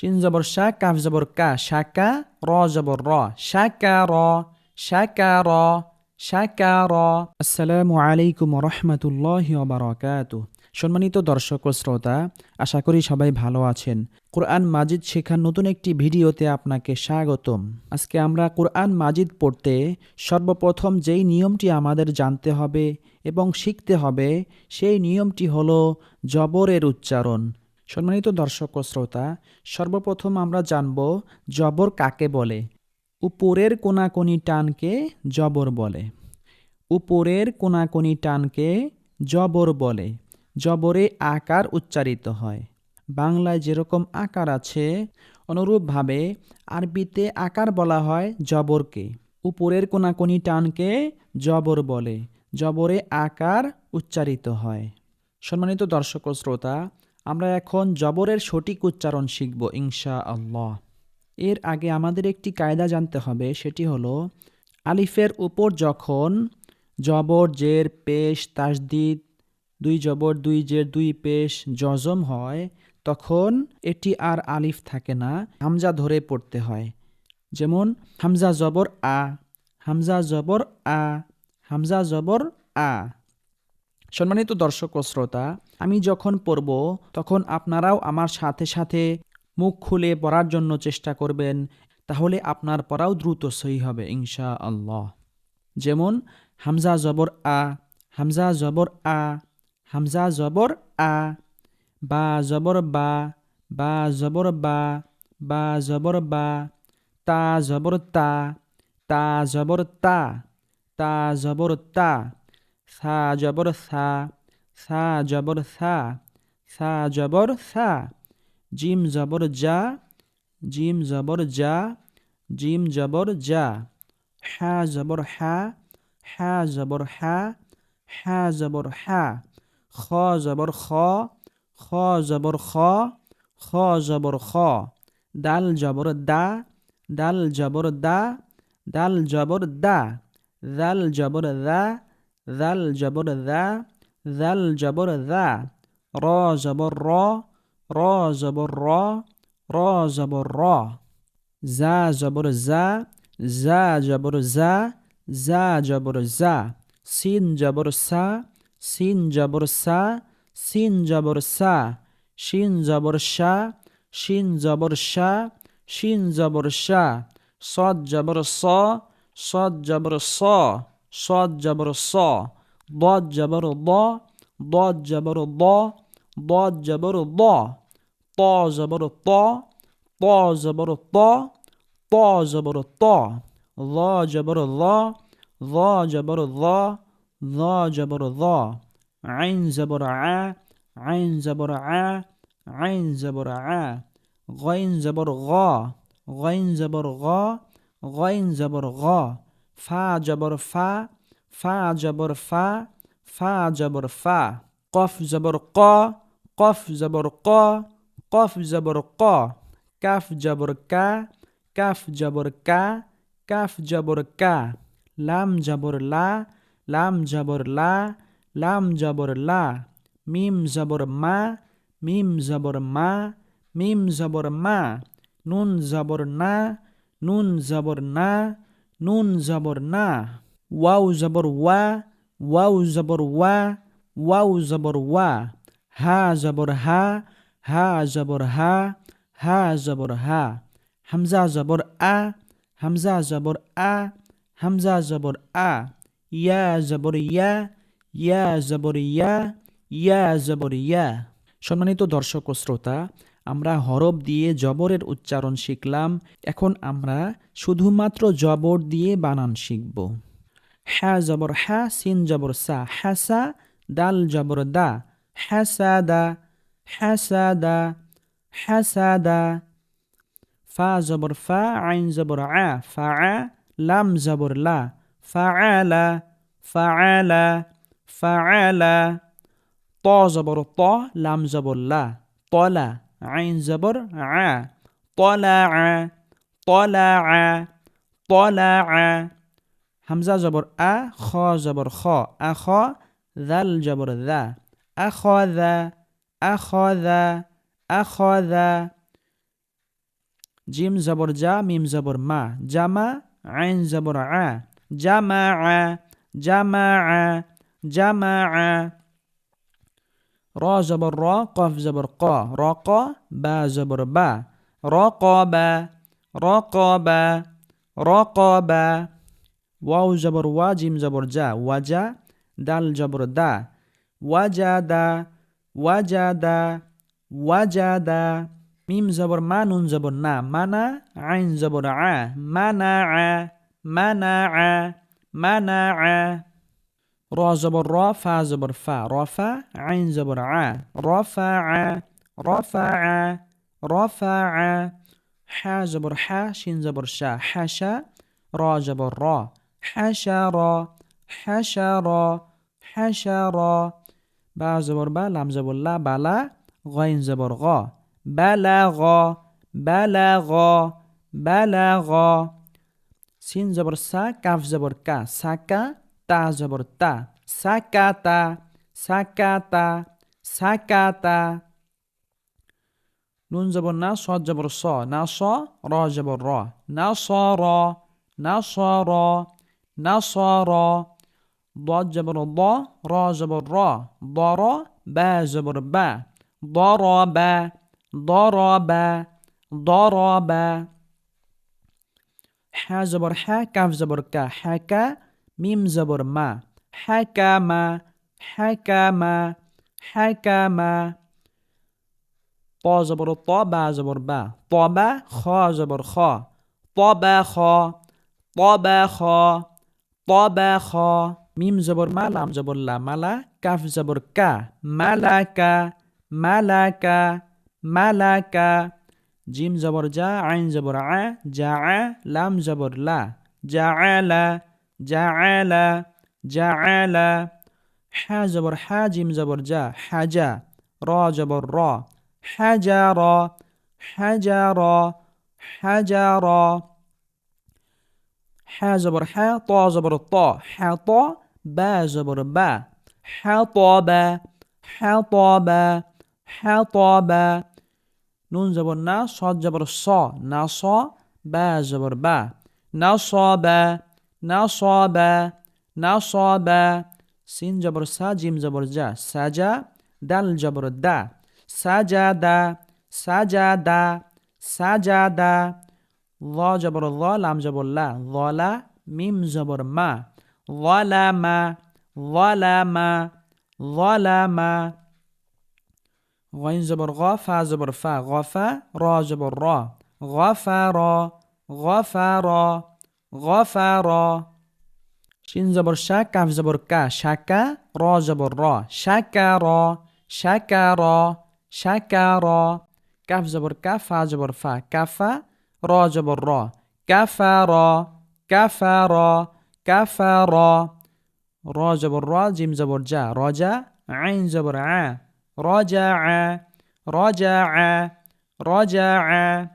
শিন জবর শা, কাফ জবর কা, শাকা, র জবর র, শাকা র, শাকা র, শাকা র। আসসালামু আলাইকুম রহমতুল্লাহি ওয়া বারাকাতুহু। সম্মানিত দর্শক ও শ্রোতা, আশা করি সবাই ভালো আছেন। কোরআন মাজিদ শেখার নতুন একটি ভিডিওতে আপনাকে স্বাগতম। আজকে আমরা কোরআন মাজিদ পড়তে সর্বপ্রথম যেই নিয়মটি আমাদের জানতে হবে এবং শিখতে হবে, সেই নিয়মটি হলো জবরের উচ্চারণ। সম্মানিত দর্শক ও শ্রোতা, সর্বপ্রথম আমরা জানব জবর কাকে বলে। উপরের কোনাকুনি টানকে জবর বলে। উপরের কোনাকুনি টানকে জবর বলে। জবরে আকার উচ্চারিত হয়। বাংলায় যেরকম আকার আছে, অনুরূপভাবে আরবিতে আকার বলা হয় জবরকে। উপরের কোনাকুনি টানকে জবর বলে। জবরে আকার উচ্চারিত হয়। সম্মানিত দর্শক ও শ্রোতা, আমরা এখন জবরের সঠিক উচ্চারণ শিখব ইনশাআল্লাহ। এর আগে আমাদের একটি কায়দা জানতে হবে, সেটি হলো আলিফের উপর যখন জবর, জের, পেশ, তাসদিদ, দুই জবর, দুই জের, দুই পেশ জজম হয়, তখন এটি আর আলিফ থাকে না, হামজা ধরে পড়তে হয়। যেমন হামজা জবর আ, হামজা জবর আ, হামজা জবর আ। সম্মানিত দর্শক ও শ্রোতা, আমি যখন পড়ব তখন আপনারাও আমার সাথে সাথে মুখ খুলে পড়ার জন্য চেষ্টা করবেন, তাহলে আপনার পড়াও দ্রুত সহি হবে ইনশাআল্লাহ। যেমন হামজা জবর আ, হামজা জবর আ, হামজা জবর আ। বা জবর বা, বা জবর বা, বা জবর বা। তা জবর তা, তা জবর তা, তা জবর তা। সা জবর সা, সা জবর সা, সা জবর সা। জিম জবর জা, জিম জবর জা, জিম জবর জা। হা জবর হা, হা জবর হা, হা জবর হা। খ জবর খ, খ জবর খ, খ জবর খ। দাল জবর দা, দাল জবর দা, দাল জবর দা। দাল জবর দা, দাল জবর দা, দাল জবর দা। র জবর র, র জবর র, র জবর র। জা জবর জা, জা জবর জা, জা জবর জা। সিন জবর সা, সিন জবর সা, সিন জবর সা। শিন জবর শা, শিন জবর শা, শিন জবর শা। সদ জবর স, সদ জবর স, সদ জবর স। ضاد জবর দ, ضاد জবর দ, ضاد জবর দ। ত জবর ত, ত জবর ত, ত জবর ত। ظ জবর ظ, ظ জবর ظ, ظ জবর ظ। আইন জবর আ, আইন জবর আ, আইন জবর আ। গইন জবর গ, গইন জবর গ, গইন জবর গ। ফা জবর ফা, ফা জবর ফা, ফা জবর ফা। কফ জবর ক, কফ জবর ক, কফ জবর ক। কাফ জবর কা, কাফ জবর কা, কাফ জবর কা। লাম জবর লা, লাম জবর লা, লাম জবর লা। মিম জবর মা, মিম জবর মা, মিম জবর মা। নুন জবর না, নুন জবর না, নুন জবর না। ওয়াও জবর ওয়া, ওয়াও জবর ওয়া, ওয়াও জবর ওয়া। হা জবর হা, হা জবর হা, হা জবর হা। হামজা জবর আ, হামজা জবর আ, হামজা জবর আ। ইয়া জবর ইয়া, ইয়া জবর ইয়া, ইয়া জবর ইয়া। সম্মানিত দর্শক ও শ্রোতা, আমরা হরফ দিয়ে জবরের উচ্চারণ শিখলাম। এখন আমরা শুধুমাত্র জবর দিয়ে বানান শিখব। হা জবর হা, সিন জবর সা, হাসা। দাল জবর দা, হাসাদা, হাসাদা, হাসাদা। ফা জবর ফা, আইন জবর আ, ফা আ। লাম জবর লা, ফাআলা, ফাআলা, ফাআলা। ত জবর ত, লাম জবর লা, তলা। আইন জবর আ, তলা আ, তলা আ, তলা আ। হামজা জবর আ, খ জবর খ, আখ। দাল জবর দা, আখদা, আখদা, আখদা। জিম জবর জা মিম জবর মা জামা আইন জবর আ জামা আ জামা আ জামা আ র জবর র কফ জবর ক রক বা জবর বা রকবা রকবা রকবা ওয়াও জবর ওয়া জিম জবর জা ওয়াজা দাল জবর দা ওয়াজাদা ওয়াজাদা ওয়াজাদা মিম জবর মা নুন জবর না মানা আইন জবর আ মানা আ মানা আ মানা আ র জবর র ফা জবর ফা রফা আইন জবর আ রফা আ রফা আ রফা আ হা জবর হা শিন জবর শা হাসা র জবর র হাসা র হাসা র হাসা র বা জবর বা লাম জবর লা বালা গাইন জবর গ বালা গ বালা গ বালা গ সিন জবর সা কাফ জবর কা সাকা তা জবর তা সাকাতা সাকাতা সাকাতা নুন জবর না সদ জবর স না স র জবর র না স র না স র না স র ضاد جبر ضا را جبر را ضرا با جبر با ضرب ضرب ضرب ح جبر ح كاف جبر كا حكا ميم جبر ما حكم حكم حكم طا جبر طا با جبر با طبا خا جبر خا طبخ طبخ طبخ মিম জবর মা লাম জবর লা মালা কাফ জবর কা মালাকা মালাকা মালাকা জিম জবর জা আইন জবর আ জা আ লাম জবর লা জাআলা জাআলা জাআলা হা জবর হা জিম জবর জা হাজা র জবর র হাজার হাজার হাজার হা জবর হা ত জবর ত হা ত বা জবর বা হাতবা হাতবা হাতবা নুন জবর না সদ জবর স না স বা জবর বা না সবা না সবা না সবা সিন জবর সা জিম জবর জা সাজা দাল জবর দা সাজাদা সাজাদা সাজাদা ল জবর ল লাম জবর লা লা মিম জবর মা ظلم ظلم ظلم غين زبر غا فا زبر فا غفا را زبر را غفر غفر غفر شين زبر شا كاف زبر كا شكا را زبر را شكر شكر شكر كاف زبر كا فا زبر فا كفا را زبر را كفر كفر كفر را زبر را جيم زبر جا رجا عين زبر ع رجع رجع رجع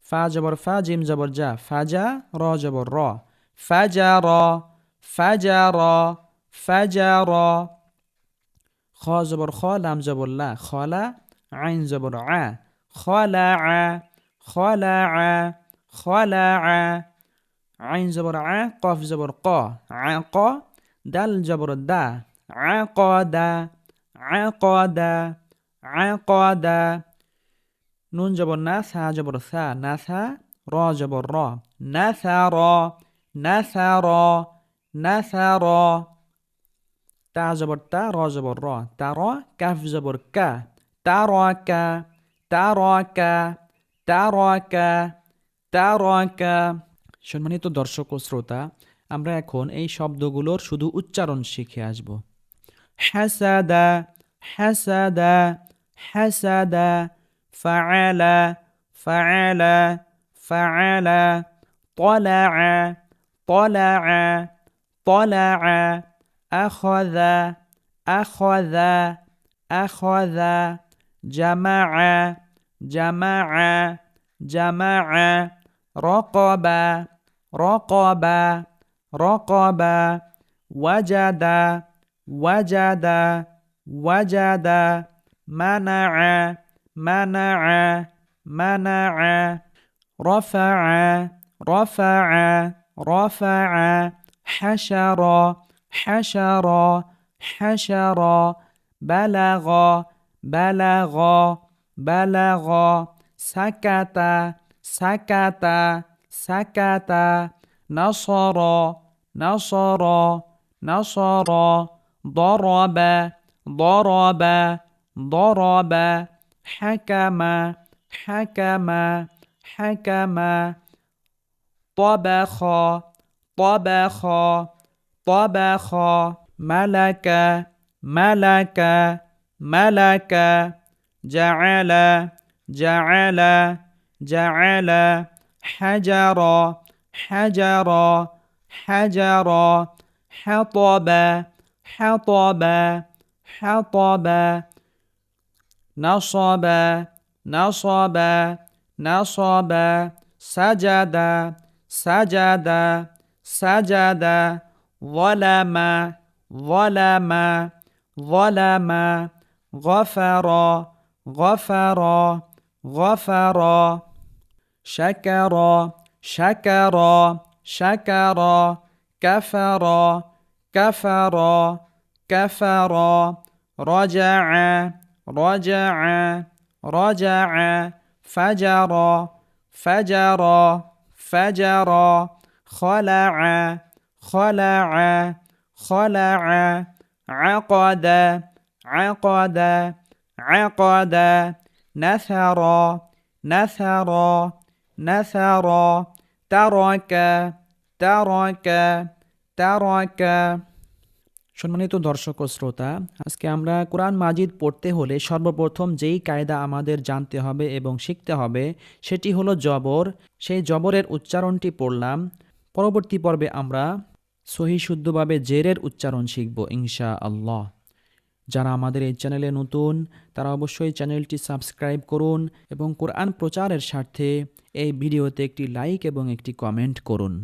فا زبر فا جيم زبر جا فجا را زبر را فجر فجر فجر خا زبر خا لام زبر لا خلا عين زبر ع خلع خلع خلع عين زبر ع قاف زبر قا عقا دال زبر دا عقد عقد عقد نون زبر ناس ها زبر ثا نثا را زبر را نثر نثر نثر تا زبر تا را زبر را ترى كاف زبر كا ترك ترك ترك ترك সম্মানিত দর্শক ও শ্রোতা আমরা এখন এই শব্দগুলোর শুধু উচ্চারণ শিখে আসব হাসাদা হাসাদা হাসাদা ফাআলা ফাআলা ফাআলা طلع طلع طلع أخذ أخذ أخذ جمع جمع جمع رقب رقب رقب وجد وجد وجد منع منع منع رفع رفع رفع حشر حشر حشر بلغ بلغ بلغ سكت سكت سكت نصر نصر نصر ضرب ضرب ضرب حكم حكم حكم طبخ طبخ طبخ ملك ملك ملك جعل جعل جعل حجر حجر حجر حطب حطب حطب نصب نصب نصب سجد سجد سجد ظلم ظلم ظلم غفر غفر غفر شكر شكر شكر كفر كفر كفر رجع رجع رجع فجر فجر فجر خلع خلع خلع عقد عقد عقد نثر نثر نثر ترك ترك ترك সম্মানিত দর্শক ও শ্রোতা, আজকে আমরা কোরআন মাজিদ পড়তে হলে সর্বপ্রথম যেই কায়দা আমাদের জানতে হবে এবং শিখতে হবে সেটি হলো জবর। সেই জবরের উচ্চারণটি পড়লাম। পরবর্তী পর্বে আমরা সহি শুদ্ধভাবে জেরের উচ্চারণ শিখব ইনশাআল্লাহ। যারা আমাদের এই চ্যানেলে নতুন তারা অবশ্যই চ্যানেলটি সাবস্ক্রাইব করুন এবং কোরআন প্রচারের স্বার্থে এই ভিডিওতে একটি লাইক এবং একটি কমেন্ট করুন।